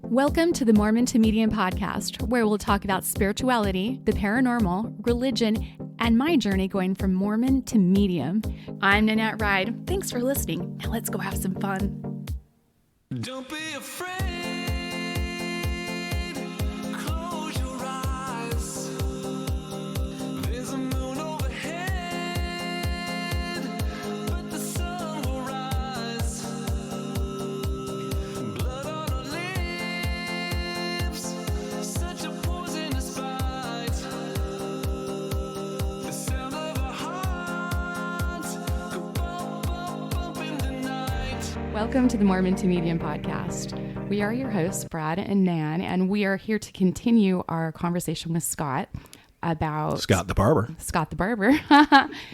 Welcome to the Mormon to Medium podcast, where we'll talk about spirituality, the paranormal, religion, and my journey going from Mormon to medium. I'm Nannette Ride. Thanks for listening. Now let's go have some fun. Don't be afraid. Close your eyes. There's a moon overhead, but the sun will rise. Blood on our lips, such a poisonous bite. The sound of our hearts go bump, bump, bump in the night. Welcome to the Mormon to Medium podcast. We are your hosts, Brad and Nan, and we are here to continue our conversation with Scott about Scott the Barber. Scott the Barber,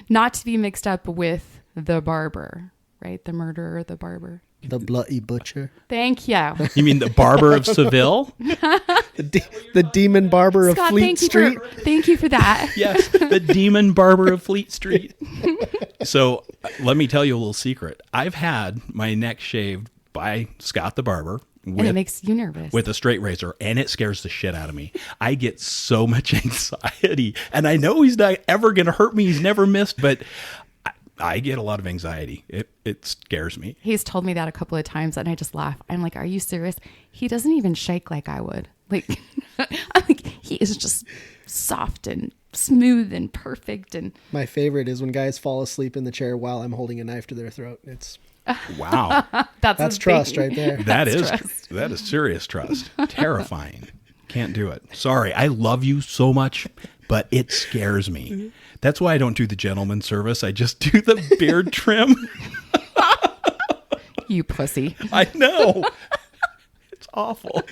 not to be mixed up with the barber, right? The murderer, the barber. The bloody butcher. Thank you. You mean the Barber of Seville? The demon barber Scott, of Fleet Street. Thank you for that. Yes, the demon barber of Fleet Street. So let me tell you a little secret. I've had my neck shaved by Scott the Barber. And it makes you nervous. With a straight razor, and it scares the shit out of me. I get so much anxiety, and I know he's not ever going to hurt me. He's never missed, but I get a lot of anxiety. It scares me. He's told me that a couple of times, and I just laugh. I'm like, are you serious? He doesn't even shake like I would. Like, I'm like, he is just soft and smooth and perfect. And My favorite is when guys fall asleep in the chair while I'm holding a knife to their throat. It's Wow. that's trust right there. That is trust. that is serious trust. Terrifying. Can't do it. Sorry. I love you so much, but it scares me. That's why I don't do the gentleman service. I just do the beard trim. you pussy. I know. It's awful.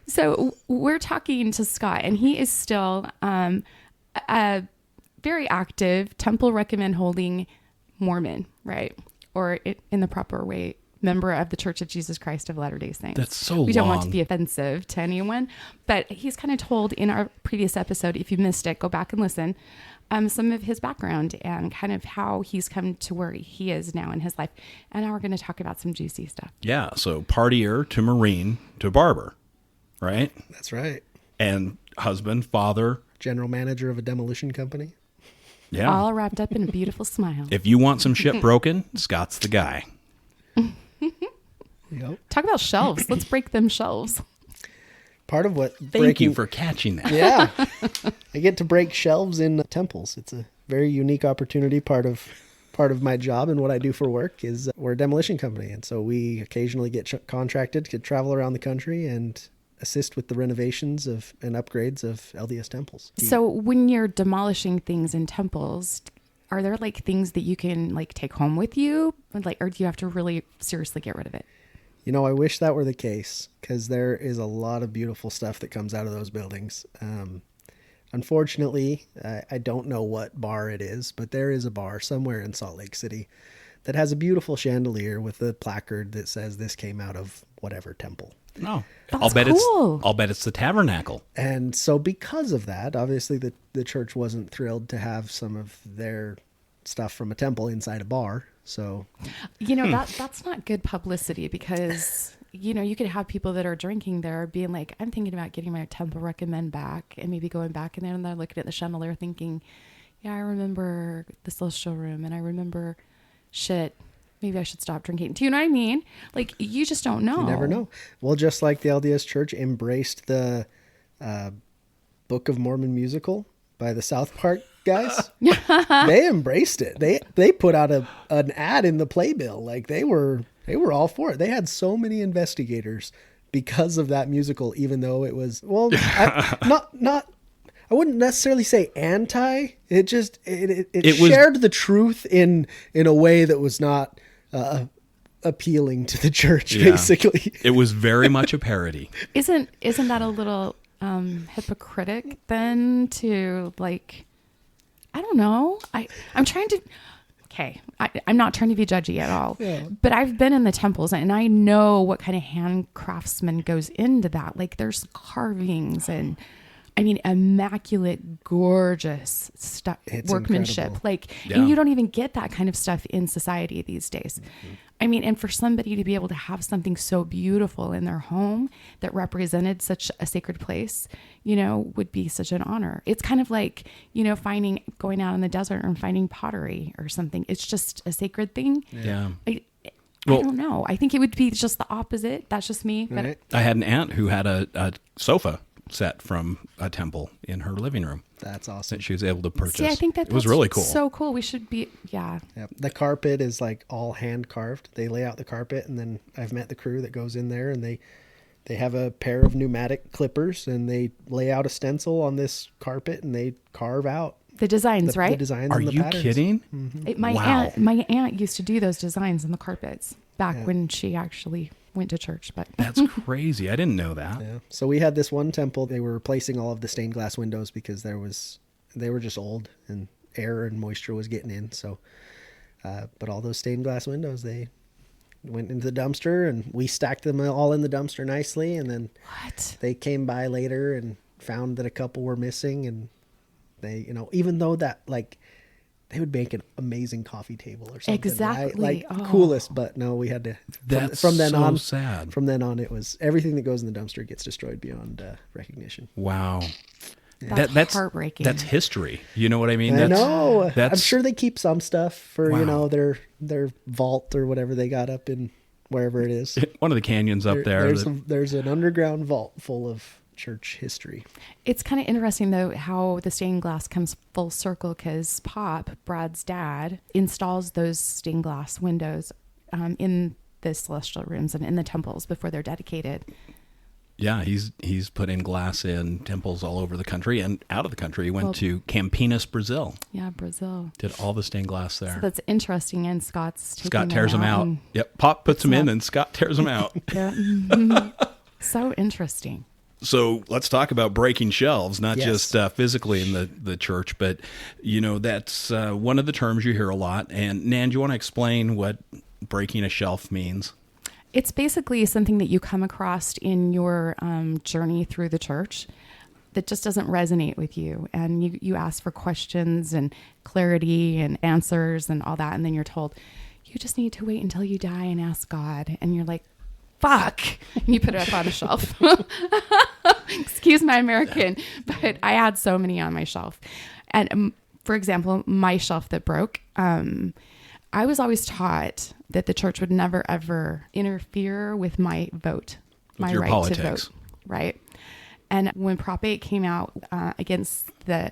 So we're talking to Scott, and he is still a very active temple recommend holding Mormon, right? Or in the proper way, member of the Church of Jesus Christ of Latter-day Saints. That's so We don't want long. to be offensive to anyone, but he's kind of told in our previous episode, if you missed it, go back and listen, some of his background and kind of how he's come to where he is now in his life. And now we're going to talk about some juicy stuff. Yeah. So partier to Marine to barber, right? That's right. And husband, father. General manager of a demolition company. Yeah. All wrapped up in a beautiful smile. If you want some shit broken, Scott's the guy. Yep. Talk about shelves. Let's break them shelves. Part of what Thank you for catching that. Yeah. I get to break shelves in temples. It's a very unique opportunity. Part of my job and what I do for work is we're a demolition company. And so we occasionally get contracted to travel around the country and assist with the renovations of and upgrades of LDS temples. So when you're demolishing things in temples, are there like things that you can like take home with you? Like, or do you have to really seriously get rid of it? You know, I wish that were the case because there is a lot of beautiful stuff that comes out of those buildings. Unfortunately, I don't know what bar it is, but there is a bar somewhere in Salt Lake City that has a beautiful chandelier with a placard that says this came out of whatever temple. No. That's I'll bet cool. I'll bet it's the tabernacle. And so because of that, obviously the church wasn't thrilled to have some of their stuff from a temple inside a bar. So, You know, that's not good publicity because, you know, you could have people that are drinking there being like, I'm thinking about getting my temple recommend back and maybe going back in there and they're looking at the chandelier thinking, yeah, I remember the social room and I remember shit. Maybe I should stop drinking. Do you know what I mean? Like, you just don't know. you never know. Well, just like the LDS Church embraced the Book of Mormon musical by the South Park guys, they embraced it. They put out an ad in the playbill. Like they were all for it. They had so many investigators because of that musical, even though it was I wouldn't necessarily say anti. It just it shared the truth in a way that was not appealing to the church. Yeah. Basically, It was very much a parody. Isn't that a little hypocritic then to like, I don't know. I'm trying to, okay. I'm not trying to be judgy at all, but I've been in the temples and I know what kind of hand craftsman goes into that. Like there's carvings and I mean, immaculate, gorgeous stuff, workmanship. Incredible. Like, Yeah. and you don't even get that kind of stuff in society these days. I mean, and for somebody to be able to have something so beautiful in their home that represented such a sacred place, you know, would be such an honor. It's kind of like, you know, going out in the desert and finding pottery or something. It's just a sacred thing. Yeah. I Well- don't know. I think it would be just the opposite. That's just me. But Right. I had an aunt who had a sofa set from a temple in her living room That's awesome. that she was able to purchase. see, I think that it was that's really cool. So cool. We should be, yeah. Yep. The carpet is like all hand carved. They lay out the carpet, and then I've met the crew that goes in there, and they have a pair of pneumatic clippers, and they lay out a stencil on this carpet, and they carve out The designs, the right? designs Are and the you patterns. kidding? My Wow. aunt used to do those designs on the carpets back when she actually went to church. But That's crazy. I didn't know that. Yeah. So we had this one temple. They were replacing all of the stained glass windows because they were just old and air and moisture was getting in. So, but all those stained glass windows, they went into the dumpster, and we stacked them all in the dumpster nicely. And then what? they came by later and found that a couple were missing, and they, you know, even though that, like, they would make an amazing coffee table or something. Right? Exactly. Like Oh. coolest, but no, we had to. That's from then so on. sad. From then on, it was everything that goes in the dumpster gets destroyed beyond recognition. Wow. That's heartbreaking. That's history. You know what I mean? I know. I'm That's sure they keep some stuff for Wow. you know their vault or whatever they got up in wherever it is. one of the canyons up there. There's an underground vault full of church history. It's kind of interesting, though, how the stained glass comes full circle, because Pop, Brad's dad, installs those stained glass windows in the celestial rooms and in the temples before they're dedicated. Yeah, he's put in glass in temples all over the country and out of the country. He went to Campinas, Brazil. Yeah, Brazil. Did all the stained glass there. So that's interesting. And Scott's taking Scott tears them out. and- Yep, Pop puts them in not- and Scott tears them out. Yeah. Mhm. So interesting. So let's talk about breaking shelves, not Yes. just physically in the church, but, you know, that's one of the terms you hear a lot. And Nan, do you want to explain what breaking a shelf means? It's basically something that you come across in your journey through the church that just doesn't resonate with you. And you ask for questions and clarity and answers and all that. And then you're told, you just need to wait until you die and ask God. And you're like, fuck. And you put it up on a shelf. Excuse my American, but I had so many on my shelf. And for example, my shelf that broke, I was always taught that the church would never, ever interfere with my vote, my your right politics. to vote. Right. And when Prop 8 came out against the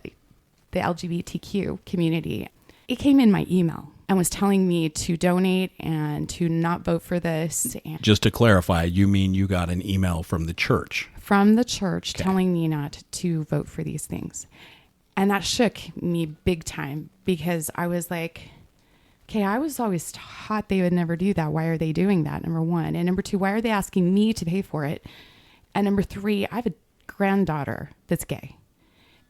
LGBTQ community, it came in my email and was telling me to donate and to not vote for this. And Just to clarify, you mean you got an email from the church? from the church telling me not to vote for these things. And that shook me big time, because I was like, okay, I was always taught they would never do that. Why are they doing that? Number one. And number two, why are they asking me to pay for it? And number three, I have a granddaughter that's gay.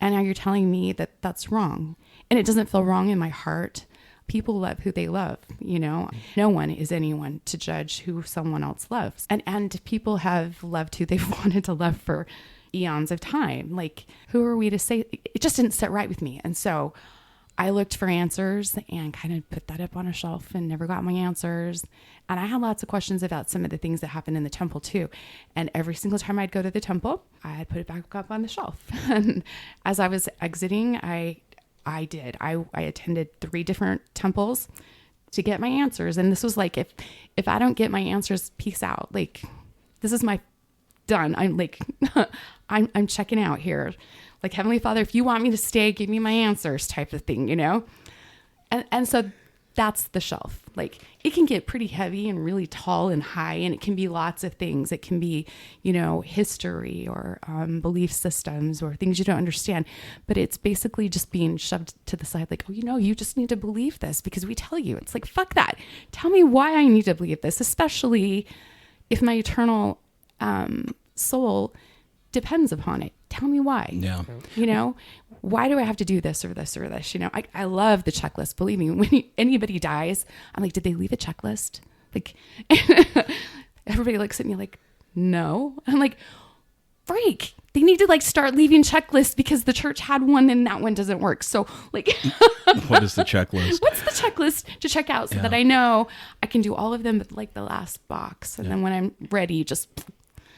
And now you're telling me that that's wrong. And it doesn't feel wrong in my heart. People love who they love, you know. No one is anyone to judge who someone else loves. And people have loved who they've wanted to love for eons of time. Like, who are we to say? It just didn't sit right with me. And so I looked for answers and kind of put that up on a shelf and never got my answers. And I had lots of questions about some of the things that happened in the temple too. And every single time I'd go to the temple, I'd put it back up on the shelf. And as I was exiting, I attended 3 different temples to get my answers. And this was like, if I don't get my answers, peace out. Like, this is my done. I'm like, I'm checking out here. Like, Heavenly Father, if you want me to stay, give me my answers type of thing, you know? And so that's the shelf. Like, it can get pretty heavy and really tall and high, and it can be lots of things. It can be, you know, history or belief systems or things you don't understand. But it's basically just being shoved to the side, like, oh, you know, you just need to believe this because we tell you. It's like, fuck that. Tell me why I need to believe this, especially if my eternal soul depends upon it. Tell me why. Yeah. You know, why do I have to do this or this or this? You know, I love the checklist. Believe me, when anybody dies, I'm like, did they leave a checklist? Like, everybody looks at me like, no. I'm like, freak, they need to like start leaving checklists because the church had one and that one doesn't work. So like, What is the checklist? what's the checklist to check out so that I know I can do all of them, but like the last box. And then when I'm ready, just.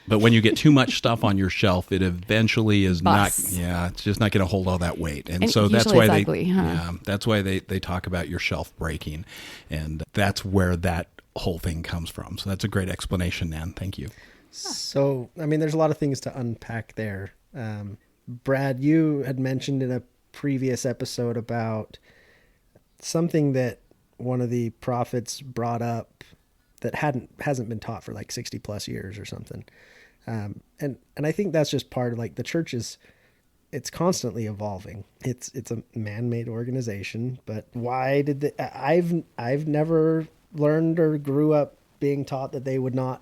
But when you get too much stuff on your shelf, it eventually is Busts. not. Yeah, it's just not going to hold all that weight, and And so that's usually why it's ugly, huh? Yeah, that's why they talk about your shelf breaking, and that's where that whole thing comes from. So that's a great explanation, Nan. Thank you. So, I mean, there's a lot of things to unpack there. Brad, you had mentioned in a previous episode about something that one of the prophets brought up that hasn't been taught for like 60 plus years or something. And I think that's just part of like the church it's constantly evolving. It's a man-made organization, but why did I've never learned or grew up being taught that they would not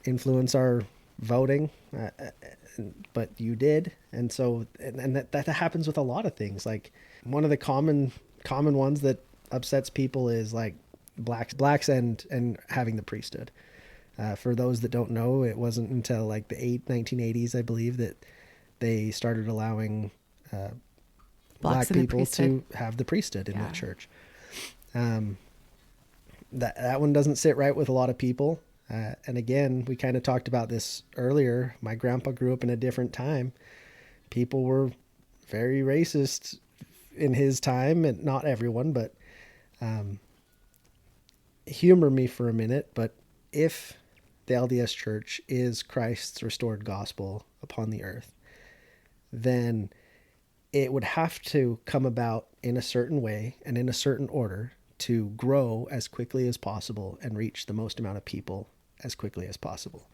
influence our voting, but you did. And so, and that happens with a lot of things. Like one of the common ones that upsets people is like blacks and having the priesthood. For those that don't know, it wasn't until like the 1980s, I believe, that they started allowing black in the people priesthood. to have the priesthood in the church. That one doesn't sit right with a lot of people. And again, we kind of talked about this earlier. My grandpa grew up in a different time. People were very racist in his time, and not everyone, but humor me for a minute. But if the LDS Church is Christ's restored gospel upon the earth, then it would have to come about in a certain way and in a certain order to grow as quickly as possible and reach the most amount of people as quickly as possible.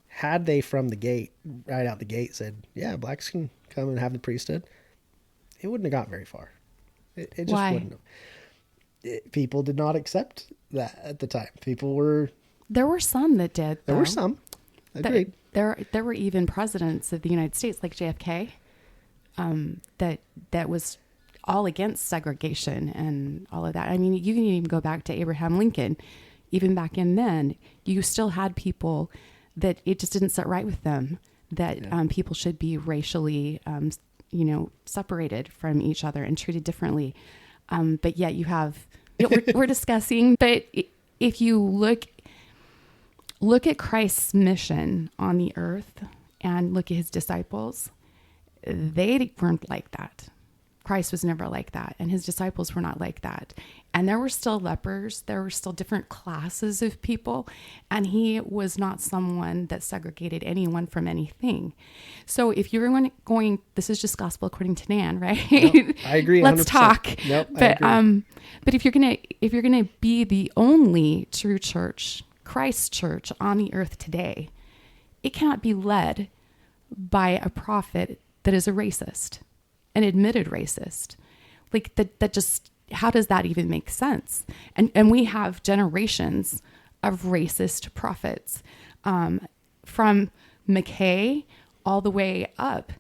Had they from the gate, right out the gate, said, yeah, blacks can come and have the priesthood, it wouldn't have got very far. It just Why? wouldn't have. People did not accept that at the time. There were some that did. There were though. some. That- Agreed. There were even presidents of the United States, like JFK, that was all against segregation and all of that. I mean, you can even go back to Abraham Lincoln. Even back in then, you still had people that it just didn't sit right with them, that people should be racially, separated from each other and treated differently. But yet you have, we're discussing, but if you look at Christ's mission on the earth and look at his disciples, they weren't like that. Christ was never like that, and his disciples were not like that. And there were still lepers, there were still different classes of people, and he was not someone that segregated anyone from anything. So if you're going, this is just gospel according to Nan, right? Nope, I agree. Let's 100%. talk. Nope, I But agree. but if you're gonna be the only true church, Christ's church on the earth today, it cannot be led by a prophet that is a racist, an admitted racist. Like that just, how does that even make sense? And we have generations of racist prophets, from McKay all the way up.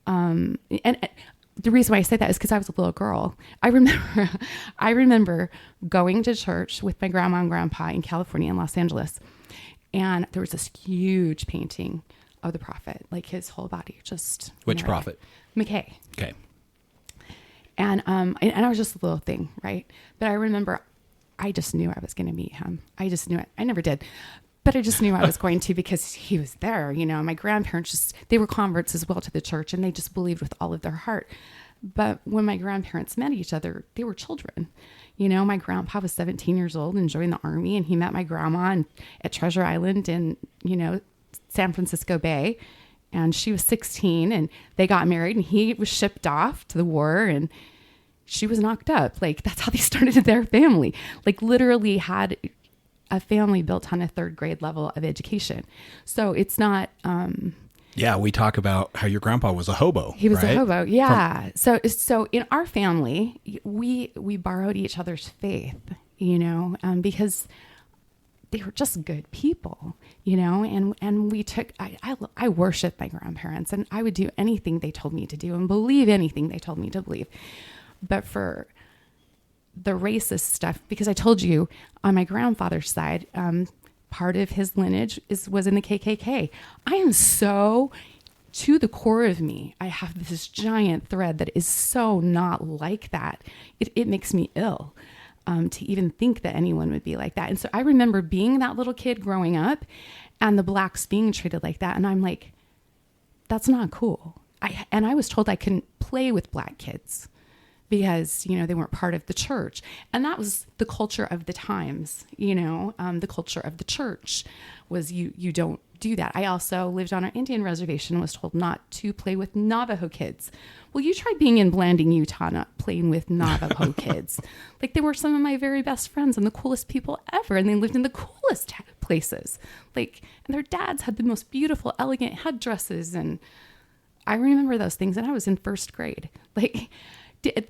And the reason why I say that is because I was a little girl. I remember going to church with my grandma and grandpa in California, in Los Angeles. And there was this huge painting of the prophet, like his whole body, just. Which prophet? McKay. Okay. And I was just a little thing, right? But I remember I just knew I was going to meet him. I just knew it. I never did, but I just knew I was going to because he was there. My grandparents they were converts as well to the church, and they just believed with all of their heart. But when my grandparents met each other, they were children. My grandpa was 17 years old and joined the army, and he met my grandma at Treasure Island in, San Francisco Bay. And she was 16, and they got married, and he was shipped off to the war, and she was knocked up. Like, that's how they started their family. Like, literally had a family built on a third grade level of education. So it's not. Yeah, we talk about how your grandpa was a hobo. He was right? a hobo. Yeah. So in our family, we borrowed each other's faith, because they were just good people, and we took, I worship my grandparents, and I would do anything they told me to do and believe anything they told me to believe. But for the racist stuff, because I told you on my grandfather's side, part of his lineage was in the KKK. I am so to the core of me, I have this giant thread that is so not like that. It makes me ill to even think that anyone would be like that. And so I remember being that little kid growing up and the blacks being treated like that. And I'm like, that's not cool. I was told I couldn't play with black kids because, you know, they weren't part of the church. And that was the culture of the times, you know, the culture of the church was you don't do that. I also lived on an Indian reservation and was told not to play with Navajo kids. Well, you try being in Blanding, Utah, not playing with Navajo kids. Like, they were some of my very best friends and the coolest people ever. And they lived in the coolest places. Like, and their dads had the most beautiful, elegant headdresses. And I remember those things. And I was in first grade. Like,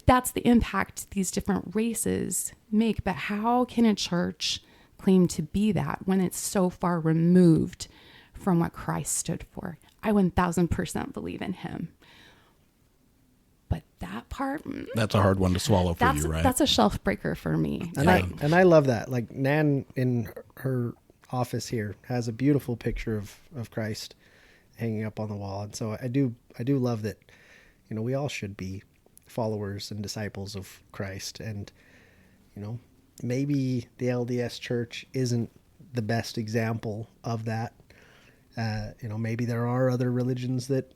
that's the impact these different races make. But how can a church claim to be that when it's so far removed from what Christ stood for? I 1000% believe in him. But that part, That's a hard one to swallow for you, right? That's a shelf breaker for me. And I love that. Like, Nan in her office here has a beautiful picture of Christ hanging up on the wall. And so I do love that, you know, we all should be followers and disciples of Christ. And, you know, maybe the LDS church isn't the best example of that. You know, maybe there are other religions that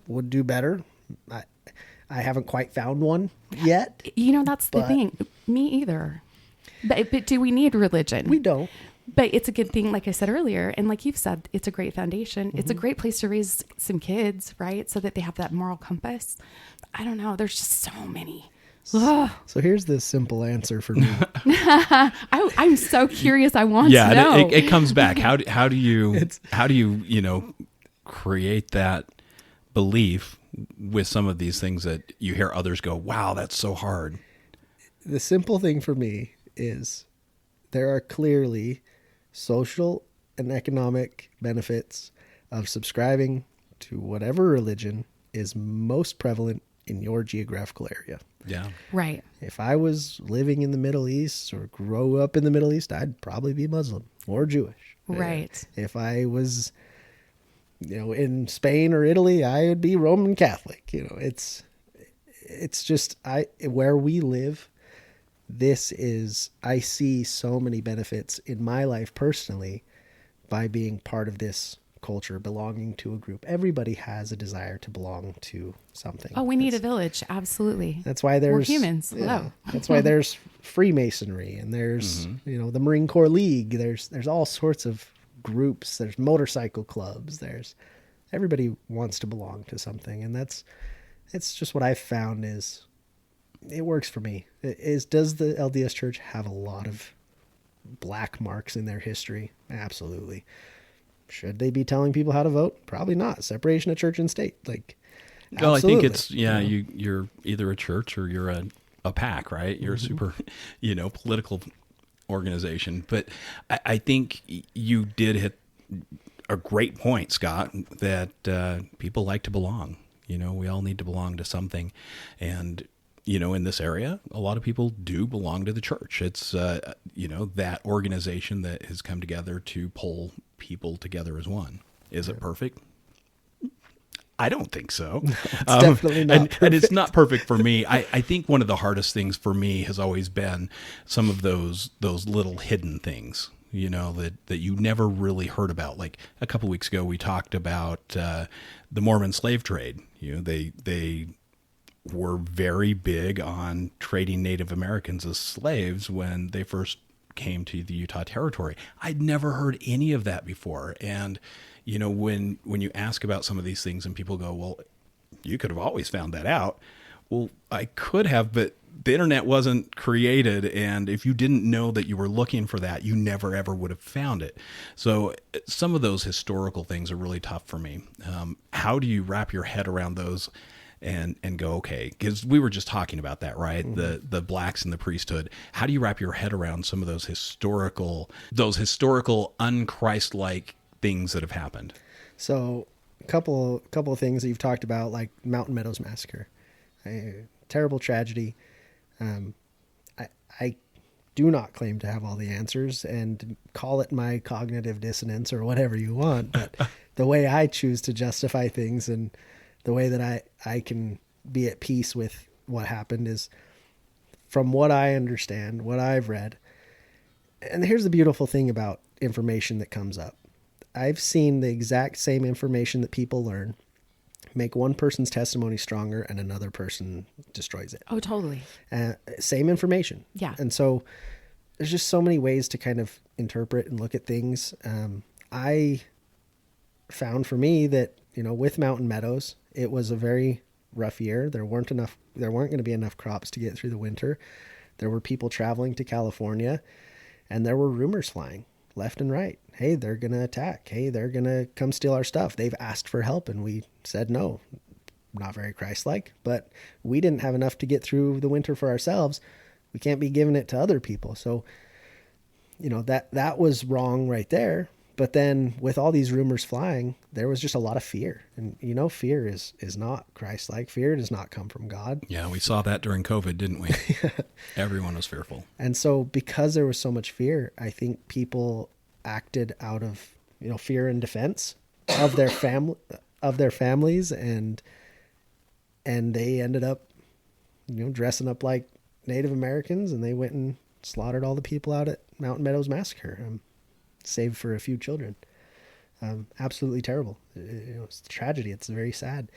would do better. I haven't quite found one yet. You know, that's the thing. Me either. But do we need religion? We don't. But it's a good thing, like I said earlier, and like you've said, it's a great foundation. It's a great place to raise some kids, right? So that they have that moral compass. I don't know. There's just so many. Ugh. So here's the simple answer for me. I'm so curious. I want to know. Yeah, it comes back. How do you you know, create that belief with some of these things that you hear others go, wow, that's so hard? The simple thing for me is there are clearly social and economic benefits of subscribing to whatever religion is most prevalent in your geographical area. Yeah. Right. If I was living in the Middle East or grew up in the Middle East, I'd probably be Muslim or Jewish. Right. If I was, you know, in Spain or Italy, I would be Roman Catholic. You know, it's just where we live. I see so many benefits in my life personally by being part of this culture, belonging to a group. Everybody has a desire to belong to something. Oh, we need a village. Absolutely. That's why there's We're humans. Hello. That's why there's Freemasonry and there's, you know, the Marine Corps League. There's all sorts of groups. There's motorcycle clubs. Everybody wants to belong to something. And it's just what I've found is it works for me. Does the LDS Church have a lot of black marks in their history? Absolutely. Should they be telling people how to vote? Probably not. Separation of church and state. Like, Well, absolutely. I think it's, you're either a church or you're a pack, right? You're a super, you know, political organization. But I think you did hit a great point, Scott, that people like to belong. You know, we all need to belong to something. And, you know, in this area, a lot of people do belong to the church. It's, you know, that organization that has come together to pull people together as one. Is it perfect? I don't think so. It's definitely not and it's not perfect for me. I think one of the hardest things for me has always been some of those little hidden things, you know, that you never really heard about. Like a couple weeks ago, we talked about the Mormon slave trade. You know, they were very big on trading Native Americans as slaves when they first came to the Utah Territory. I'd never heard any of that before. And, you know, when you ask about some of these things and people go, well, you could have always found that out. Well, I could have, but the internet wasn't created. And if you didn't know that you were looking for that, you never, ever would have found it. So some of those historical things are really tough for me. How do you wrap your head around those and go, okay, because we were just talking about that, right? Mm-hmm. The blacks in the priesthood. How do you wrap your head around some of those historical un-Christ-like things that have happened? So a couple of things that you've talked about, like Mountain Meadows Massacre, a terrible tragedy. I do not claim to have all the answers, and call it my cognitive dissonance or whatever you want, but the way I choose to justify things and the way that I can be at peace with what happened is from what I understand, what I've read. And here's the beautiful thing about information that comes up. I've seen the exact same information that people learn make one person's testimony stronger and another person destroys it. Oh, totally. Same information. Yeah. And so there's just so many ways to kind of interpret and look at things. I found for me that, with Mountain Meadows, it was a very rough year. There weren't going to be enough crops to get through the winter. There were people traveling to California, and there were rumors flying left and right. Hey, they're going to attack. Hey, they're going to come steal our stuff. They've asked for help, and we said no. Not very Christ-like, but we didn't have enough to get through the winter for ourselves. We can't be giving it to other people. So, that was wrong right there. But then with all these rumors flying, there was just a lot of fear. And, fear is not Christ-like. Fear does not come from God. Yeah, we saw that during COVID, didn't we? Everyone was fearful. And so because there was so much fear, I think people acted out of, fear and defense of their families. And they ended up, dressing up like Native Americans, and they went and slaughtered all the people out at Mountain Meadows Massacre. Save for a few children. Absolutely terrible. It's a tragedy. It's very sad.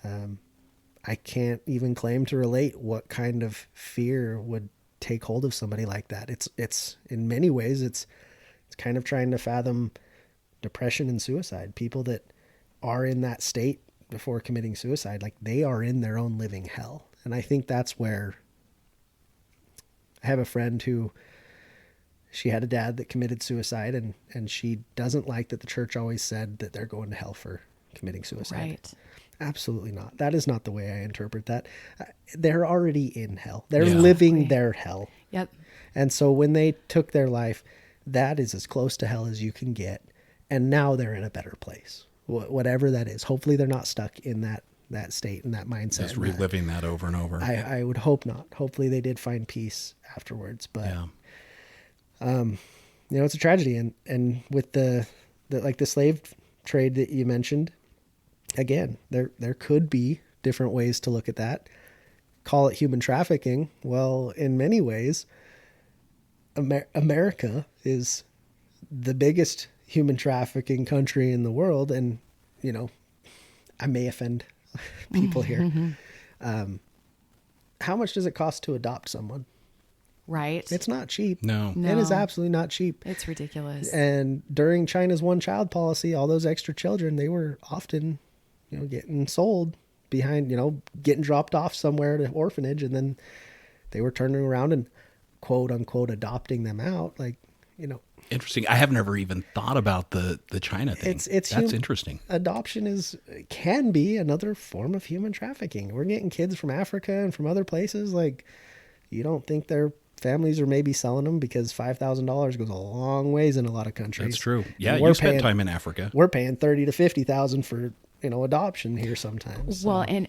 I can't even claim to relate what kind of fear would take hold of somebody like that. It's in many ways, it's kind of trying to fathom depression and suicide. People that are in that state before committing suicide, like they are in their own living hell. And I think that's where I have a friend who, she had a dad that committed suicide, and she doesn't like that the church always said that they're going to hell for committing suicide. Right. Absolutely not. That is not the way I interpret that. They're already in hell. They're Yeah. living their hell. Yep. And so when they took their life, that is as close to hell as you can get. And now they're in a better place, whatever that is. Hopefully they're not stuck in that state and that mindset. Just reliving that over and over. I would hope not. Hopefully they did find peace afterwards. But yeah. it's a tragedy. And with the slave trade that you mentioned, again, there could be different ways to look at that. Call it human trafficking. Well, in many ways, America is the biggest human trafficking country in the world. And, I may offend people here. How much does it cost to adopt someone? Right. It's not cheap. No. It is No. absolutely not cheap. It's ridiculous. And during China's one-child policy, all those extra children, they were often, getting sold behind, getting dropped off somewhere at an orphanage, and then they were turning around and quote unquote adopting them out. Like, Interesting. I have never even thought about the China thing. That's interesting. Adoption can be another form of human trafficking. We're getting kids from Africa and from other places. Like, you don't think their families are maybe selling them, because $5,000 goes a long ways in a lot of countries. That's true. Yeah, And you spent time in Africa. We're paying $30,000 to $50,000 for adoption here sometimes. Well, and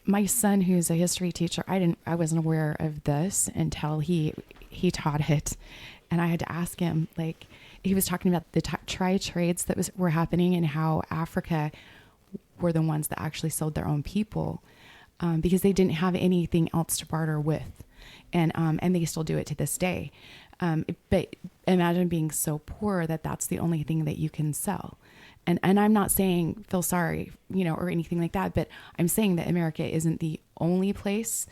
my son, who's a history teacher, I wasn't aware of this until he taught it, and I had to ask him. Like, he was talking about the trades that were happening, and how Africa were the ones that actually sold their own people, because they didn't have anything else to barter with, and they still do it to this day. But imagine being so poor that that's the only thing that you can sell. And I'm not saying feel sorry, or anything like that, but I'm saying that America isn't the only place.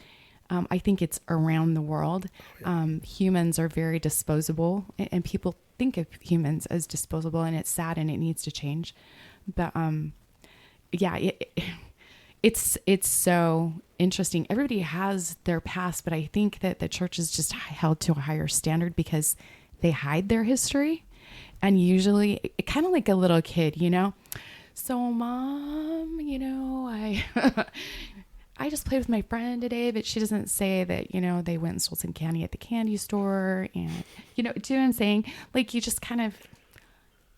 I think it's around the world. Humans are very disposable, and people think of humans as disposable, and it's sad, and it needs to change. But it's so interesting. Everybody has their past, but I think that the church is just held to a higher standard because they hide their history. And usually, kind of like a little kid, So, Mom, I just played with my friend today, but she doesn't say that, they went and stole some candy at the candy store. And, do you know what I'm saying? Like, you just kind of,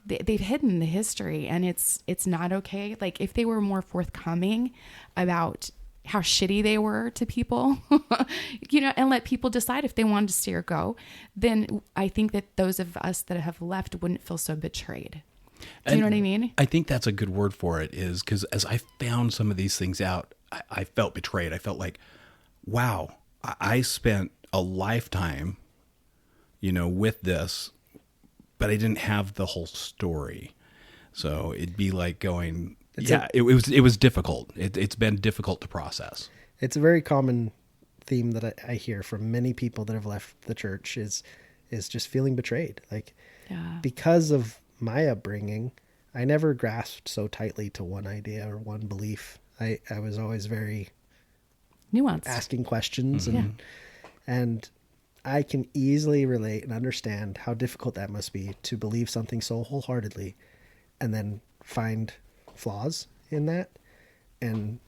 they've hidden the history, and it's not okay. Like, if they were more forthcoming about how shitty they were to people, and let people decide if they wanted to stay or go, then I think that those of us that have left wouldn't feel so betrayed. Do you know what I mean? I think that's a good word for it, is because as I found some of these things out, I felt betrayed. I felt like, wow, I spent a lifetime, with this, but I didn't have the whole story. So it'd be like going, it was difficult. It's been difficult to process. It's a very common theme that I hear from many people that have left the church is just feeling betrayed. Like, because of my upbringing, I never grasped so tightly to one idea or one belief. I was always very nuanced, asking questions, and I can easily relate and understand how difficult that must be to believe something so wholeheartedly and then find flaws in that and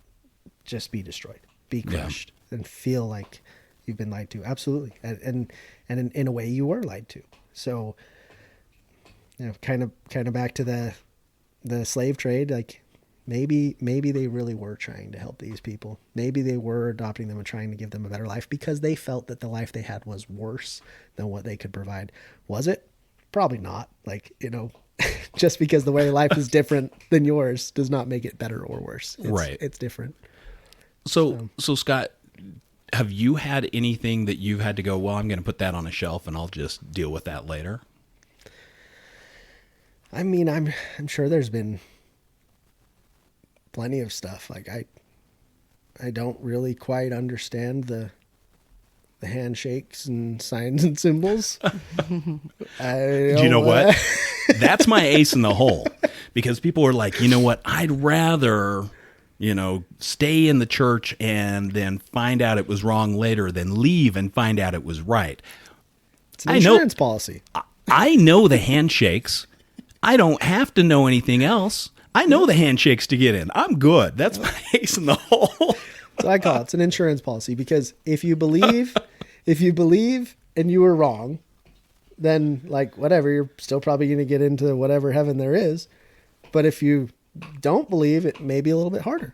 just be destroyed, be crushed, and feel like you've been lied to. Absolutely. And in a way you were lied to. So, kind of back to the slave trade, like maybe they really were trying to help these people. Maybe they were adopting them and trying to give them a better life because they felt that the life they had was worse than what they could provide. Was it? Probably not. Like, just because the way life is different than yours does not make it better or worse. It's different. So Scott, have you had anything that you've had to go, well, I'm going to put that on a shelf and I'll just deal with that later? I mean, I'm sure there's been plenty of stuff. Like I don't really quite understand the handshakes and signs and symbols. Do you know what? That's my ace in the hole, because people are like, you know what? I'd rather, stay in the church and then find out it was wrong later than leave and find out it was right. It's an insurance policy. I know the handshakes. I don't have to know anything else. I know the handshakes to get in. I'm good. That's my ace in the hole. So I call it. It's an insurance policy, because if you believe and you were wrong, then like whatever, you're still probably going to get into whatever heaven there is. But if you don't believe, it may be a little bit harder.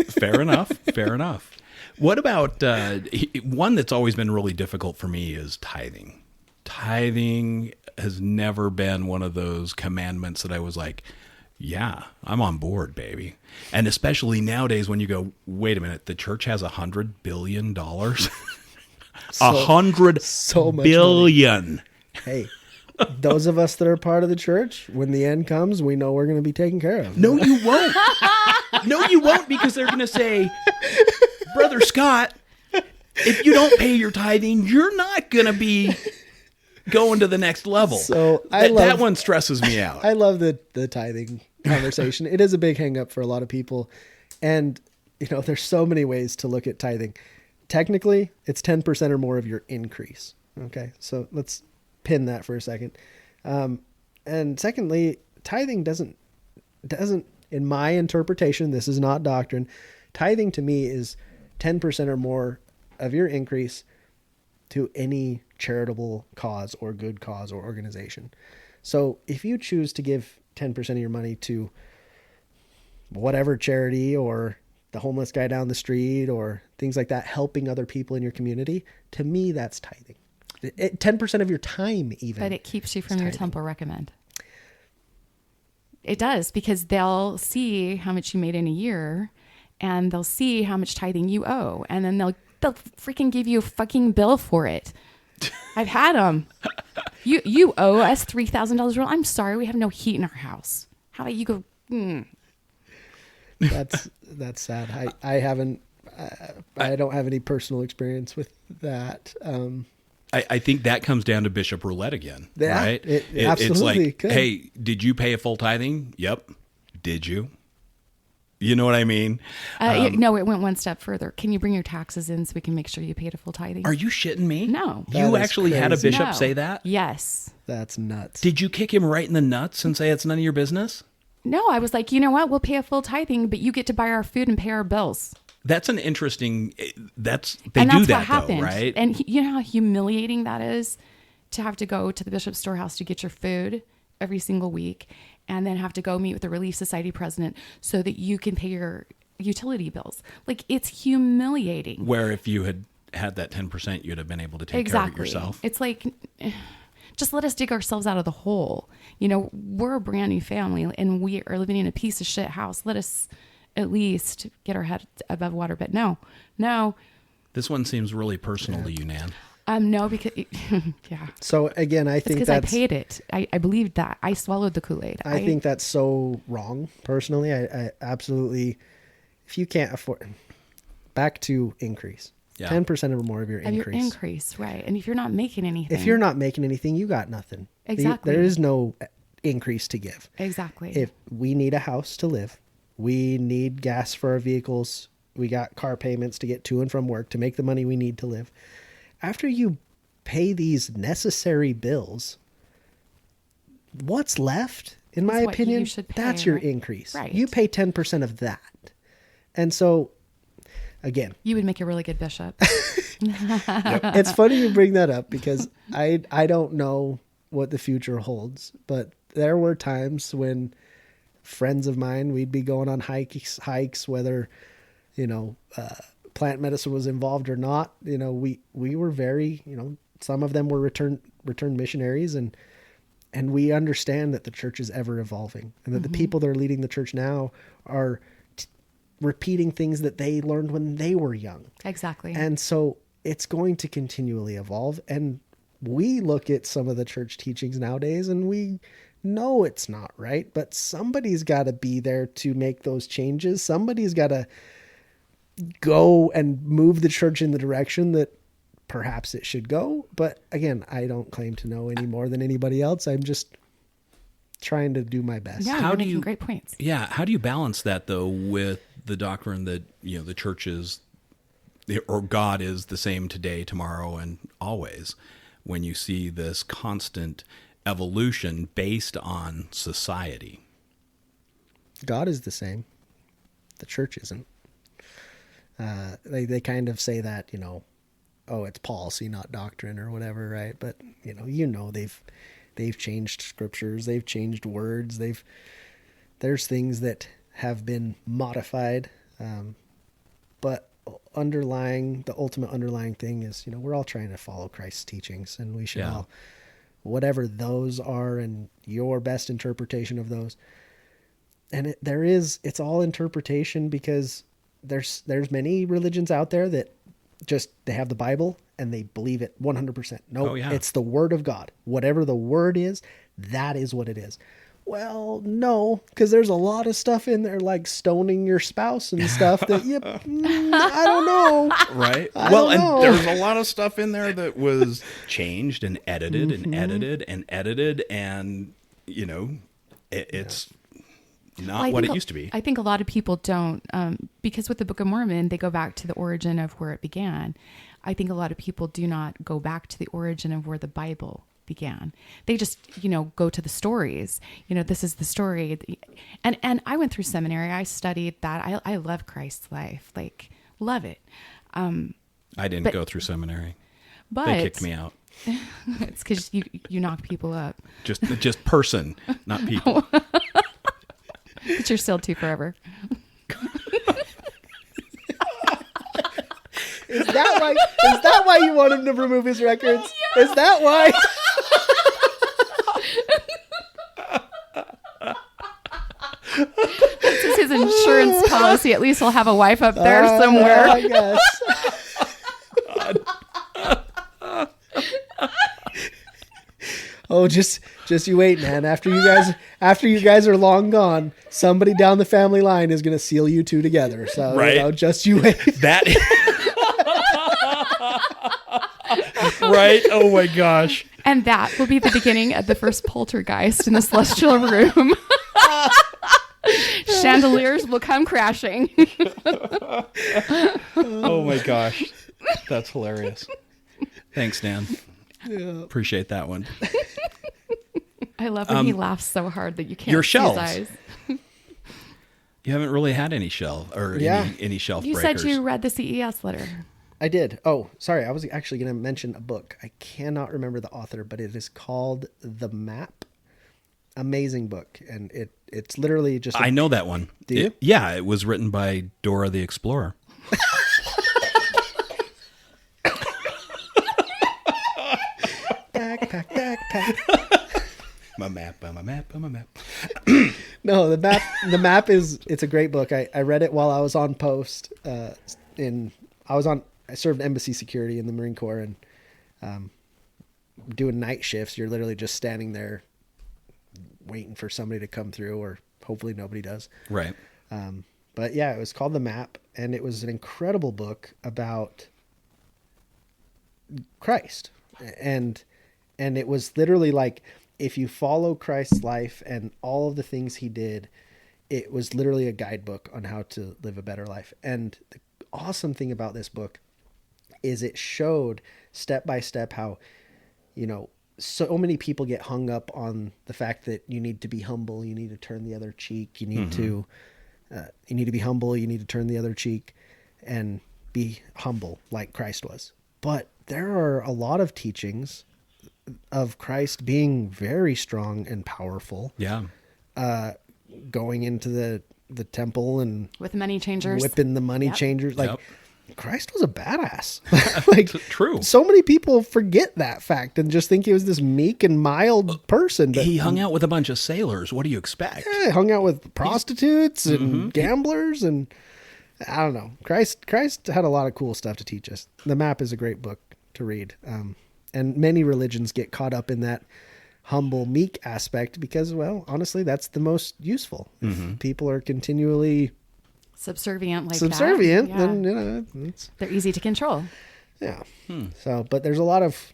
Fair enough. Fair enough. What about one that's always been really difficult for me is tithing. Tithing has never been one of those commandments that I was like, yeah, I'm on board, baby. And especially nowadays when you go, wait a minute, the church has $100 billion. $100 billion. Hey, those of us that are part of the church, when the end comes, we know we're going to be taken care of. No, you won't. No, you won't, because they're going to say, Brother Scott, if you don't pay your tithing, you're not going to be going to the next level. So that one stresses me out. I love the tithing conversation. It is a big hang up for a lot of people. And, there's so many ways to look at tithing. Technically, it's 10% or more of your increase. Okay. So let's pin that for a second. And secondly, tithing doesn't, in my interpretation, this is not doctrine. Tithing to me is 10% or more of your increase to any charitable cause or good cause or organization. So if you choose to give 10% of your money to whatever charity or the homeless guy down the street or things like that, helping other people in your community, to me, that's tithing. 10% of your time even. But it keeps you from your temple recommend. It does, because they'll see how much you made in a year and they'll see how much tithing you owe. And then they'll freaking give you a fucking bill for it. I've had them. You owe us $3,000. Well, I'm sorry, we have no heat in our house. How about you go? That's sad. I haven't. I don't have any personal experience with that. I think that comes down to Bishop Roulette again, yeah, right? Absolutely it's like, could. Hey, did you pay a full tithing? Yep. Did you? You know what I mean? No, it went one step further. Can you bring your taxes in so we can make sure you paid a full tithing? Are you shitting me? No. You actually had a crazy. bishop No. say that? Yes. That's nuts. Did you kick him right in the nuts and say it's none of your business? No, I was like, you know what? We'll pay a full tithing, but you get to buy our food and pay our bills. That's an interesting. They That's do what that happened. though, right? And you know how humiliating that is, to have to go to the bishop's storehouse to get your food every single week, and then have to go meet with the Relief Society president so that you can pay your utility bills. Like, it's humiliating. Where if you had that 10%, you'd have been able to take care of it yourself. It's like, just let us dig ourselves out of the hole. We're a brand new family and we are living in a piece of shit house. Let us at least get our head above water. But no. This one seems really personal to you, Nan. No, because yeah. So again, I think because I paid it. I believed that. I swallowed the Kool-Aid. I think that's so wrong. Personally, I absolutely. If you can't afford, back to increase. Yeah. 10% or more of your increase. Your increase, right? And if you're not making anything, you got nothing. Exactly. There is no increase to give. Exactly. If we need a house to live, we need gas for our vehicles. We got car payments to get to and from work to make the money we need to live. After you pay these necessary bills, what's left, in my what opinion, you should pay, that's your right? increase. Right. You pay 10% of that. And so, again, you would make a really good bishop. it's funny you bring that up because I don't know what the future holds, but there were times when friends of mine, we'd be going on hikes, whether, plant medicine was involved or not. We were very, some of them were returned missionaries, and we understand that the church is ever evolving, and that the people that are leading the church now are repeating things that they learned when they were young. Exactly. And so it's going to continually evolve. And we look at some of the church teachings nowadays and we know it's not right, but somebody's got to be there to make those changes. Somebody's got to go and move the church in the direction that perhaps it should go. But again, I don't claim to know any more than anybody else. I'm just trying to do my best. Yeah, you're making great points. Yeah. How do you balance that though with the doctrine that, the church is, or God is the same today, tomorrow, and always, when you see this constant evolution based on society? God is the same. The church isn't. They kind of say that, it's policy, not doctrine or whatever, right? But they've changed scriptures, they've changed words, there's things that have been modified, but the ultimate underlying thing is, you know, we're all trying to follow Christ's teachings, and we should all, whatever those are and your best interpretation of those. And it's all interpretation, because there's many religions out there that just, they have the Bible and they believe it 100%. No, it's the word of God. Whatever the word is, that is what it is. Well, no, because there's a lot of stuff in there, like stoning your spouse and stuff that I don't know. Right. And there's a lot of stuff in there that was changed and edited and edited and edited. And, you know, it's not what it used to be. I think a lot of people don't, because with the Book of Mormon, they go back to the origin of where it began. I think a lot of people do not go back to the origin of where the Bible began. They just, you know, go to the stories. You know, this is the story. And I went through seminary. I studied that. I love Christ's life. Like, love it. I didn't go through seminary. But they kicked me out. It's because you knock people up. Just person, not people. But you're still 2 forever. Is that why you want him to remove his records? Yeah. Is that why? This is his insurance policy. At least he'll have a wife up there somewhere. I guess. Oh, just you wait, man. After you guys are long gone, somebody down the family line is going to seal you two together. So, right. You know, just you wait. That. Right. Oh my gosh. And that will be the beginning of the first poltergeist in the celestial room. Chandeliers will come crashing. Oh my gosh. That's hilarious. Thanks, Dan. Yeah. Appreciate that one. I love when he laughs so hard that you can't your see shelves. his eyes. You haven't really had any shelf or any shelf You breakers. said you read the CES letter. I did. Oh, sorry. I was actually going to mention a book. I cannot remember the author, but it is called The Map. Amazing book. And it's literally just... I know that one. Do you? Yeah, it was written by Dora the Explorer. Backpack. My map, I'm a map, I'm a map. No, the map it's a great book. I read it while I was on post. I served embassy security in the Marine Corps, and doing night shifts. You're literally just standing there waiting for somebody to come through, or hopefully nobody does. Right. But yeah, it was called The Map, and it was an incredible book about Christ. And it was literally like, if you follow Christ's life and all of the things he did, it was literally a guidebook on how to live a better life. And the awesome thing about this book is it showed step by step how, so many people get hung up on the fact that you need to be humble, you need to turn the other cheek, you need to be humble, you need to turn the other cheek and be humble like Christ was. But there are a lot of teachings of Christ being very strong and powerful. Yeah. Going into the temple and With money changers. whipping the money changers. Like, Yep. Christ was a badass. Like, True. so many people forget that fact and just think he was this meek and mild person. But He hung out with a bunch of sailors. What do you expect? he hung out with prostitutes and gamblers, and I don't know. Christ had a lot of cool stuff to teach us. The Map is a great book to read. And many religions get caught up in that humble, meek aspect because, well, honestly, that's the most useful. If people are continually Subservient like subservient, that. then, it's, They're easy to control. yeah. So, but there's a lot of,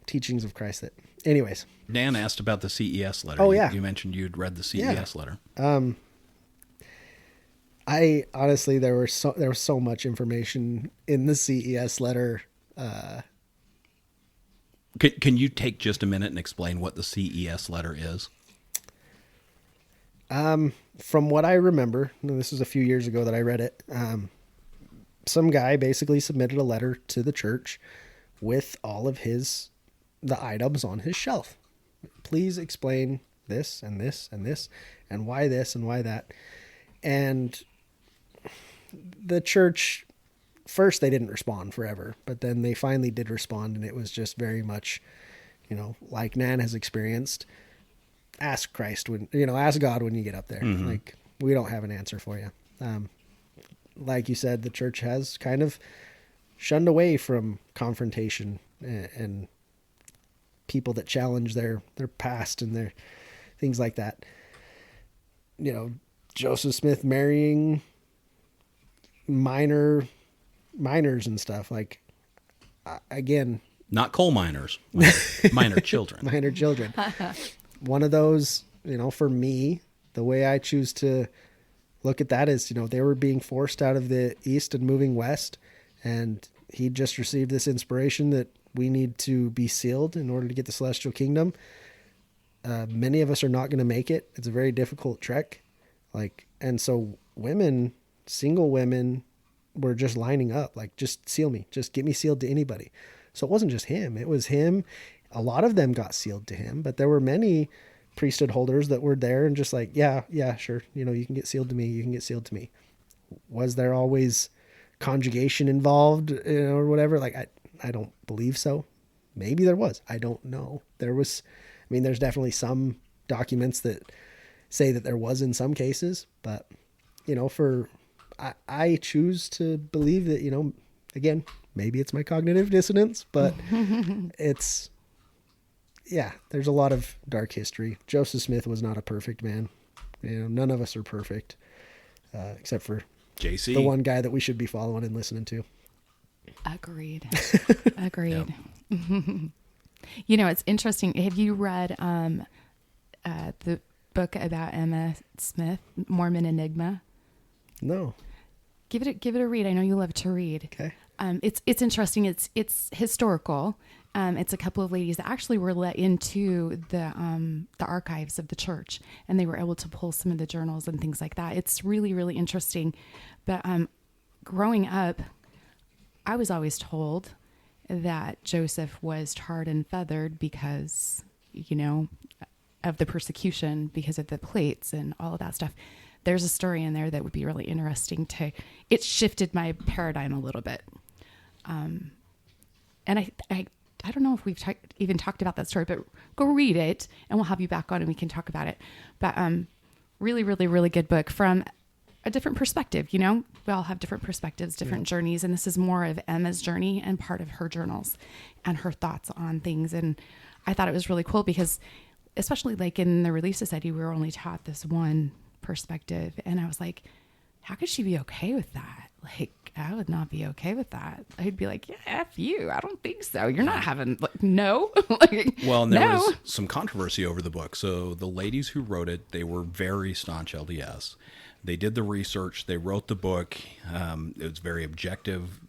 teachings of Christ that, anyways. Dan asked about the CES letter. Oh, yeah. You mentioned you'd read the CES letter. I honestly, there was so much information in the CES letter. Can you take just a minute and explain what the CES letter is? From what I remember, and this was a few years ago that I read it, some guy basically submitted a letter to the church with all of the items on his shelf. Please explain this and this and this and why this and why that. And the church, first they didn't respond forever, but then they finally did respond, and it was just very much, like Nan has experienced. Ask Christ ask God when you get up there. Like, we don't have an answer for you. Like you said, the church has kind of shunned away from confrontation and people that challenge their past and their things like that. Joseph Smith marrying minors and stuff, like, again, Not coal miners, minor children. minor children. One of those, for me, the way I choose to look at that is, they were being forced out of the East and moving West, and he just received this inspiration that we need to be sealed in order to get the celestial kingdom. Many of us are not going to make it. It's a very difficult trek. And so single women were just lining up, like, just seal me, just get me sealed to anybody. So it wasn't just him. It was him. A lot of them got sealed to him, but there were many priesthood holders that were there and just like, yeah, sure. You can get sealed to me. You can get sealed to me. Was there always conjugation involved, or whatever? Like, I don't believe so. Maybe there was. I don't know. There's definitely some documents that say that there was in some cases, but I choose to believe that, again, maybe it's my cognitive dissonance, but there's a lot of dark history. Joseph Smith was not a perfect man. None of us are perfect, except for JC. the one guy that we should be following and listening to. Agreed. It's interesting. Have you read the book about Emma Smith, Mormon Enigma? No. Give it a read. I know you love to read. Okay. It's interesting. It's historical. It's a couple of ladies that actually were let into the archives of the church, and they were able to pull some of the journals and things like that. It's really, really interesting. But growing up, I was always told that Joseph was tarred and feathered because, of the persecution, because of the plates and all of that stuff. There's a story in there that would be really interesting it shifted my paradigm a little bit. And I I don't know if we've even talked about that story, but go read it and we'll have you back on and we can talk about it. But really, really, really good book from a different perspective. You know, we all have different perspectives, different journeys. And this is more of Emma's journey and part of her journals and her thoughts on things. And I thought it was really cool because especially like in the Relief Society, we were only taught this one perspective. And I was like, how could she be okay with that? Like, I would not be okay with that. I'd be like, yeah, F you. I don't think so. You're not having, like, no. Like, Well, and there no. was some controversy over the book. So the ladies who wrote it, they were very staunch LDS. They did the research. They wrote the book. It was very objective.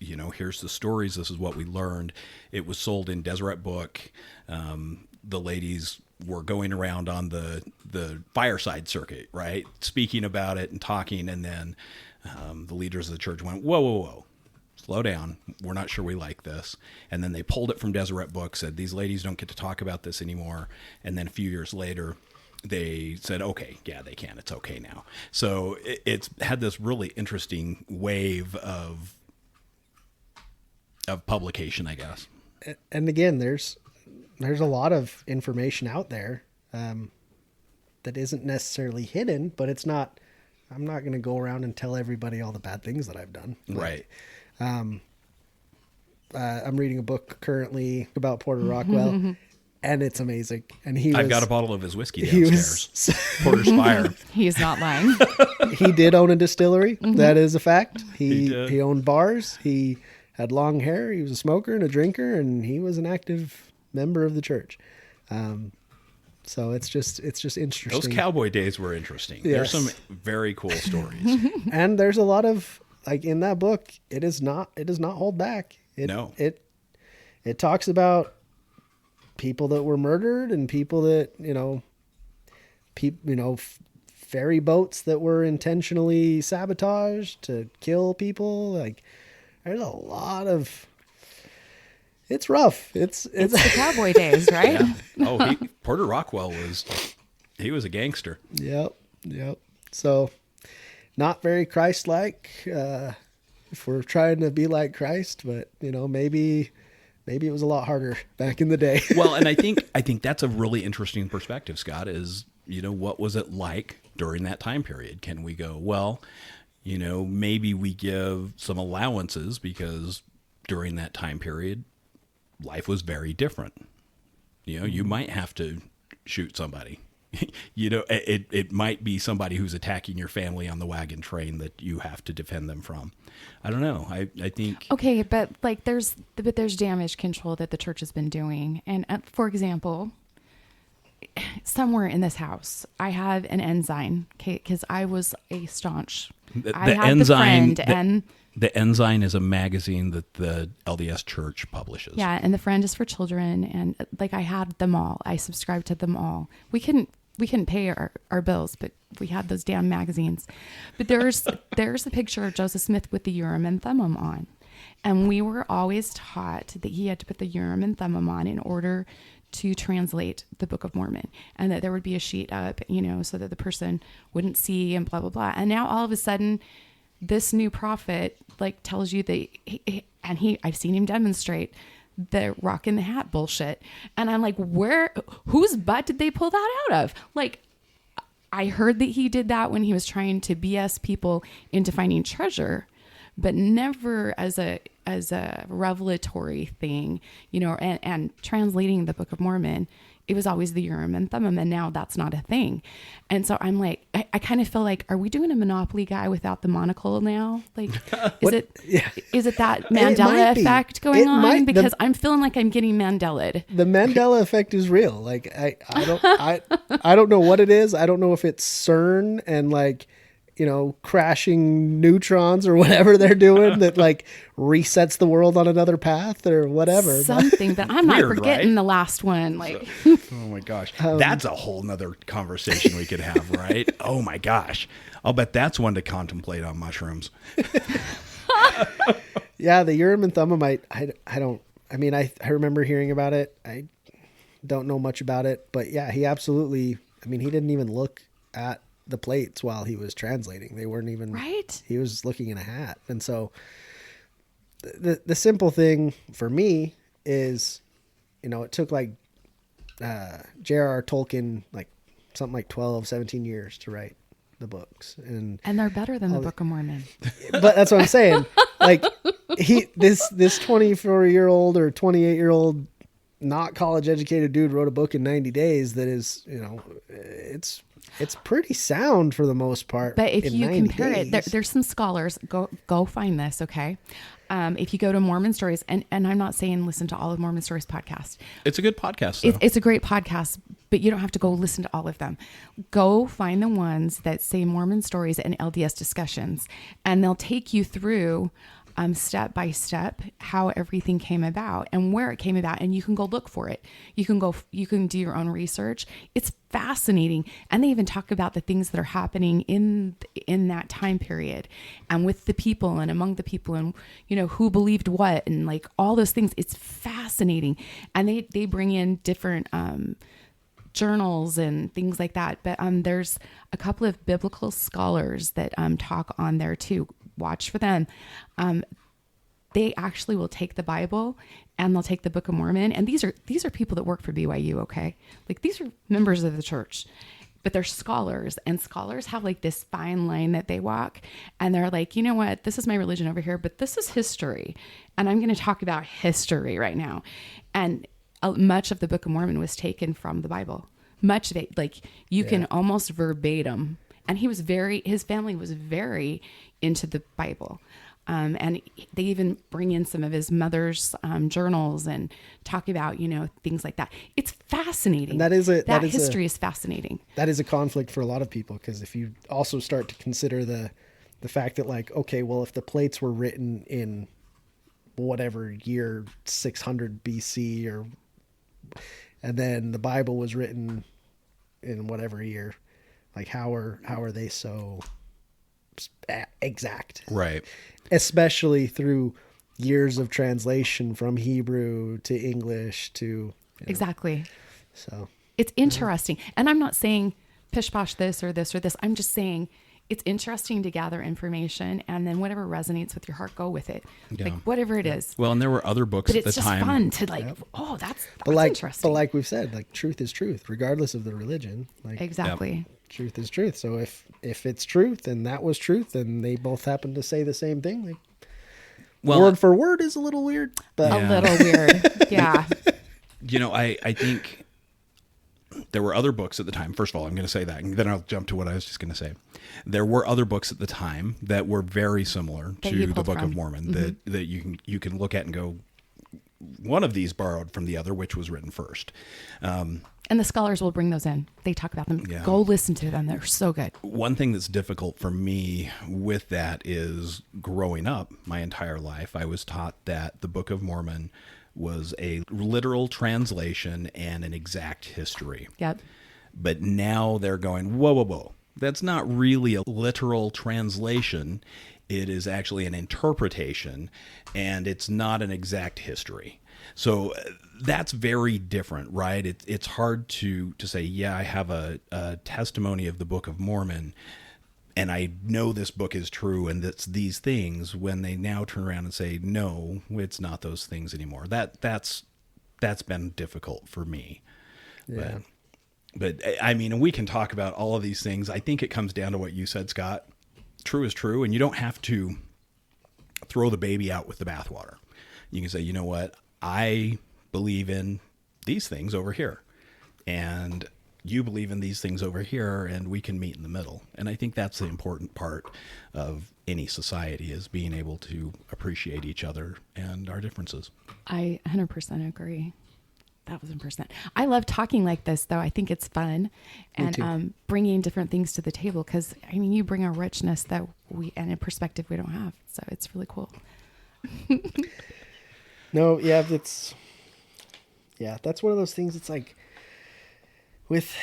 You know, here's the stories. This is what we learned. It was sold in Deseret Book. The ladies were going around on the fireside circuit, right? Speaking about it and talking. And then the leaders of the church went, whoa, whoa, whoa. Slow down. We're not sure we like this. And then they pulled it from Deseret Book, said these ladies don't get to talk about this anymore. And then a few years later, they said, okay, yeah, they can. It's okay now. So it's had this really interesting wave of publication, I guess. And again, there's a lot of information out there that isn't necessarily hidden, but it's not. I'm not going to go around and tell everybody all the bad things that I've done. Right. I'm reading a book currently about Porter Rockwell, and it's amazing. And I've got a bottle of his whiskey he downstairs. was Porter's Fire. He's not lying. he did own a distillery. That is a fact. He did. He owned bars. He had long hair. He was a smoker and a drinker, and he was an active member of the church. So it's just interesting. Those cowboy days were interesting. Yes. There's some very cool stories. And there's a lot of, like, in that book, it does not hold back. No. It talks about people that were murdered and people that, ferry boats that were intentionally sabotaged to kill people. Like, there's a lot of, it's rough. It's The cowboy days, right? Yeah. Oh, Porter Rockwell was a gangster. Yep. So not very Christ-like, if we're trying to be like Christ, but maybe it was a lot harder back in the day. Well, and I think that's a really interesting perspective, Scott, is, what was it like during that time period? Can we go, well, maybe we give some allowances because during that time period, life was very different. You might have to shoot somebody. It might be somebody who's attacking your family on the wagon train that you have to defend them from. I don't know. I think. Okay, but like there's damage control that the church has been doing, and for example, somewhere in this house, I have an ensign. Okay, because I was a staunch. I have ensign. the friend The Ensign is a magazine that the LDS Church publishes. Yeah, and the Friend is for children, and like I had them all. I subscribed to them all. We couldn't pay our bills, but we had those damn magazines. But there's a picture of Joseph Smith with the Urim and Thummim on, and we were always taught that he had to put the Urim and Thummim on in order to translate the Book of Mormon, and that there would be a sheet up, so that the person wouldn't see and blah blah blah. And now all of a sudden, this new prophet like tells you that I've seen him demonstrate the rock in the hat bullshit. And I'm like, whose butt did they pull that out of? Like, I heard that he did that when he was trying to BS people into finding treasure, but never as a revelatory thing, and translating the Book of Mormon. It was always the Urim and Thummim, and now that's not a thing. And so I'm like, I kind of feel like, are we doing a Monopoly guy without the monocle now? Like, is it that Mandela effect going on? Because I'm feeling like I'm getting Mandela'd. The Mandela effect is real. Like, I don't know what it is. I don't know if it's CERN and like, crashing neutrons or whatever they're doing that like resets the world on another path or whatever. Something, but I'm not Weird, forgetting right? the last one. Like, Oh my gosh. That's a whole nother conversation we could have, right? Oh my gosh. I'll bet that's one to contemplate on mushrooms. Yeah, the Urim and Thummim, I remember hearing about it. I don't know much about it, but yeah, he absolutely, he didn't even look at the plates while he was translating. They weren't even right. He was looking in a hat. And so the simple thing for me is, it took like J.R.R. Tolkien, like something like 12, 17 years to write the books. And they're better than the Book of Mormon. but that's what I'm saying. Like this 24-year-old or 28-year-old, not college educated dude wrote a book in 90 days that is, it's pretty sound for the most part. But if in you 90 compare it, days. there's some scholars. Go find this, okay? If you go to Mormon Stories, and I'm not saying listen to all of Mormon Stories podcast. It's a good podcast, though. It's a great podcast, but you don't have to go listen to all of them. Go find the ones that say Mormon Stories and LDS discussions, and they'll take you through step by step how everything came about and where it came about, and you can go look for it. You can do your own research. It's fascinating, and they even talk about the things that are happening in that time period, and with the people and among the people, and who believed what, and like all those things. It's fascinating, and they bring in different journals and things like that. But there's a couple of biblical scholars that talk on there too. Watch for them. They actually will take the Bible and they'll take the Book of Mormon. And these are people that work for BYU. Okay. Like these are members of the church, but they're scholars, and scholars have like this fine line that they walk, and they're like, you know what, this is my religion over here, but this is history. And I'm going to talk about history right now. And much of the Book of Mormon was taken from the Bible. Much of it, like you can almost verbatim. And his family was very into the Bible. And they even bring in some of his mother's journals and talk about, things like that. It's fascinating. And that history is fascinating. That is a conflict for a lot of people, because if you also start to consider the fact that, like, okay, well, if the plates were written in whatever year 600 BC and then the Bible was written in whatever year, like how are they so exact? Right. Especially through years of translation from Hebrew to English to Exactly. So it's interesting. And I'm not saying pish posh this or this or this. I'm just saying it's interesting to gather information, and then whatever resonates with your heart, go with it. Yeah. Like whatever it is. Well, and there were other books But at the it's just time. fun to that's But interesting. like we've said, like truth is truth, regardless of the religion. Like Exactly. truth is truth. So if it's truth and that was truth, and they both happen to say the same thing, like word for word is a little weird. But A little weird. Yeah. I think there were other books at the time. First of all, I'm going to say that, and then I'll jump to what I was just going to say. There were other books at the time that were very similar That to you the pulled Book from. of Mormon that you can look at and go, one of these borrowed from the other, which was written first. And the scholars will bring those in. They talk about them. Yeah. Go listen to them. They're so good. One thing that's difficult for me with that is growing up my entire life, I was taught that the Book of Mormon was a literal translation and an exact history. Yep. But now they're going, whoa, whoa, whoa. That's not really a literal translation. It is actually an interpretation, and it's not an exact history. So that's very different, right? It's hard to say, yeah, I have a testimony of the Book of Mormon, and I know this book is true, and it's these things, when they now turn around and say, no, it's not those things anymore. That's been difficult for me. yeah. But I mean, and we can talk about all of these things. I think it comes down to what you said, Scott. True is true, and you don't have to throw the baby out with the bathwater. You can say, you know what? I believe in these things over here, and you believe in these things over here, and we can meet in the middle. And I think that's the important part of any society, is being able to appreciate each other and our differences. I 100% agree. 1,000%. I love talking like this, though. I think it's fun, and bringing different things to the table, because I mean, you bring a richness that and a perspective we don't have. So it's really cool. No, yeah, that's one of those things. It's like with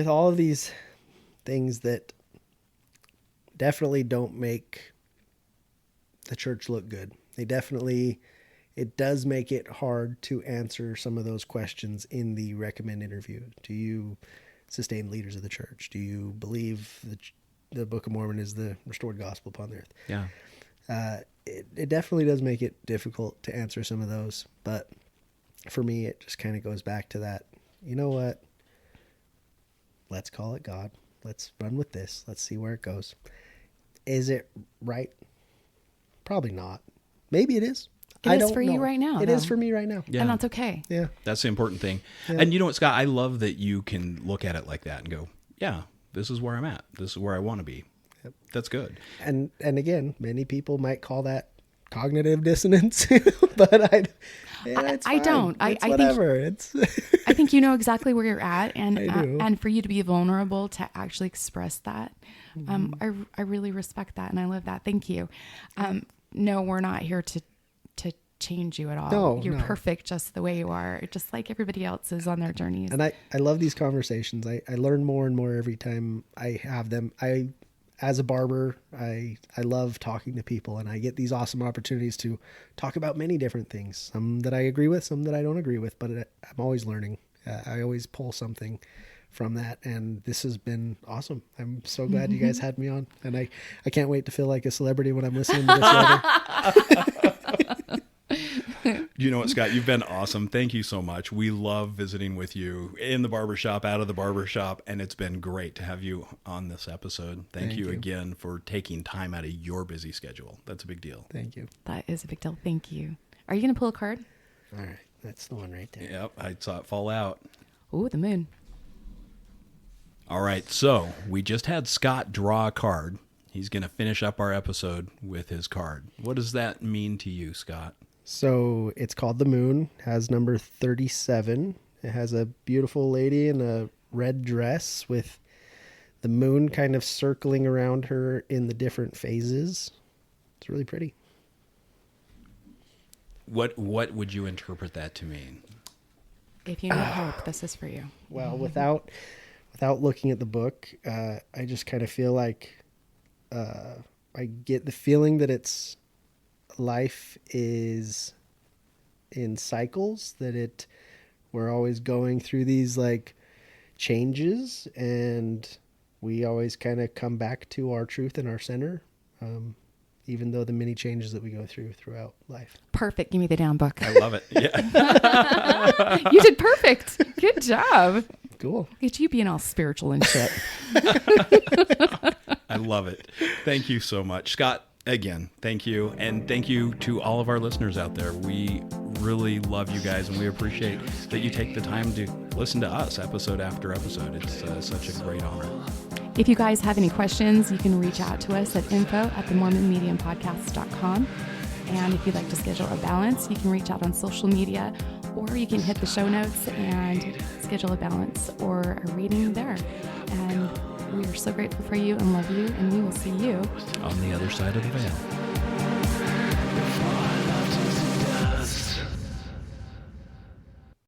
all of these things that definitely don't make the church look good. It does make it hard to answer some of those questions in the recommend interview. Do you sustain leaders of the church? Do you believe the Book of Mormon is the restored gospel upon the earth? Yeah. It definitely does make it difficult to answer some of those, but for me, it just kind of goes back to that, you know what? Let's call it God. Let's run with this. Let's see where it goes. Is it right? Probably not. Maybe it is. It is for you right now, It is though. for me right now. Yeah. And that's okay. Yeah. That's the important thing. Yeah. And you know what, Scott? I love that you can look at it like that and go, yeah, this is where I'm at. This is where I want to be. Yep. That's good. And again, many people might call that cognitive dissonance, but it's I fine. don't. It's I whatever. It's I think you know exactly where you're at, and I do. and for you to be vulnerable to actually express that, I really respect that, and I love that. Thank you. No, we're not here to change you at all. No, You're no. perfect just the way you are, just like everybody else is on their journeys. and I love these conversations. I learn more and more every time I have them. As a barber, I love talking to people, and I get these awesome opportunities to talk about many different things. Some that I agree with, some that I don't agree with, but I'm always learning. I always pull something from that, and this has been awesome. I'm so glad you guys had me on, and I can't wait to feel like a celebrity when I'm listening to this later. You know what, Scott? You've been awesome. Thank you so much. We love visiting with you in the barbershop, out of the barbershop, and it's been great to have you on this episode. Thank you again for taking time out of your busy schedule. That's a big deal. Thank you. That is a big deal. Thank you. Are you going to pull a card? All right, that's the one right there. Yep, I saw it fall out. Ooh, the moon. All right, so we just had Scott draw a card. He's going to finish up our episode with his card. What does that mean to you, Scott? So it's called The Moon, has number 37. It has a beautiful lady in a red dress with the moon kind of circling around her in the different phases. It's really pretty. What would you interpret that to mean? If you need hope, this is for you. Well, without looking at the book, I just kind of feel like I get the feeling that life is in cycles, that we're always going through these like changes, and we always kind of come back to our truth and our center, even though the many changes that we go throughout life. Perfect. Give me the down book. I love it. Yeah. You did perfect. Good job. Cool. Look at you being all spiritual and shit. I love it. Thank you so much, Scott. Again, thank you. And thank you to all of our listeners out there. We really love you guys, and we appreciate that you take the time to listen to us episode after episode. It's such a great honor. If you guys have any questions, you can reach out to us at info@themormonmediumpodcast.com. And if you'd like to schedule a balance, you can reach out on social media, or you can hit the show notes and schedule a balance or a reading there. And we are so grateful for you and love you, and we will see you On the other side of the veil.